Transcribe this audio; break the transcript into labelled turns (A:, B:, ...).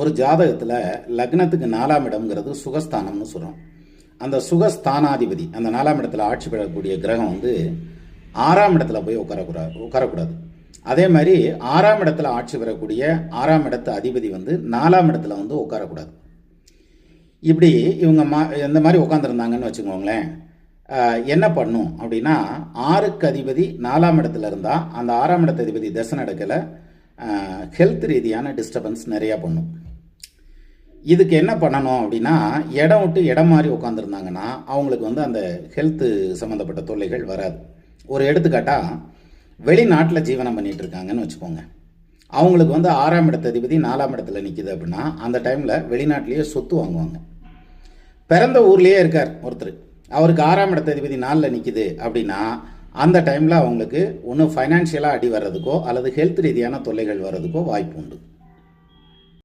A: ஒரு ஜாதகத்தில் லக்னத்துக்கு 4ஆம் இடம்ங்கிறது சுகஸ்தானம்னு சொல்கிறோம். அந்த சுகஸ்தானாதிபதி அந்த 4ஆம் இடத்துல ஆட்சி பெறக்கூடிய கிரகம் வந்து 6ஆம் இடத்துல போய் உட்காரக்கூடாது. அதே மாதிரி 6ஆம் இடத்துல ஆட்சி பெறக்கூடிய 6ஆம் இடத்து அதிபதி வந்து 4ஆம் இடத்துல வந்து உட்காரக்கூடாது. இப்படி இவங்க இந்த மாதிரி உட்காந்துருந்தாங்கன்னு வச்சுக்கோங்களேன், என்ன பண்ணும் அப்படின்னா 6க்கு அதிபதி 4ஆம் இடத்துல இருந்தால் அந்த 6ஆம் இடத்து அதிபதி தசை நடக்கலை ஹெல்த் ரீதியான டிஸ்டர்பன்ஸ் நிறையா பண்ணும். இதுக்கு என்ன பண்ணணும் அப்படின்னா இடம் விட்டு இடம் மாதிரி உட்காந்துருந்தாங்கன்னா அவங்களுக்கு வந்து அந்த ஹெல்த்து சம்மந்தப்பட்ட தொல்லைகள் வராது. ஒரு எடுத்துக்காட்டாக வெளிநாட்டில் ஜீவனம் பண்ணிகிட்டு இருக்காங்கன்னு வச்சுக்கோங்க. அவங்களுக்கு வந்து 6ஆம் இடத்து அதிபதி 4ஆம் இடத்துல நிற்கிது அப்படின்னா அந்த டைமில் வெளிநாட்டிலேயே சொத்து வாங்குவாங்க. பிறந்த ஊர்லேயே இருக்கார் ஒருத்தர், அவருக்கு 6ஆம் இடத்து அதிபதி 4ல் நிற்கிது அப்படின்னா அந்த டைமில் அவங்களுக்கு ஒன்று ஃபைனான்ஷியலாக அடி வர்றதுக்கோ அல்லது ஹெல்த் ரீதியான தொல்லைகள் வர்றதுக்கோ வாய்ப்பு உண்டு.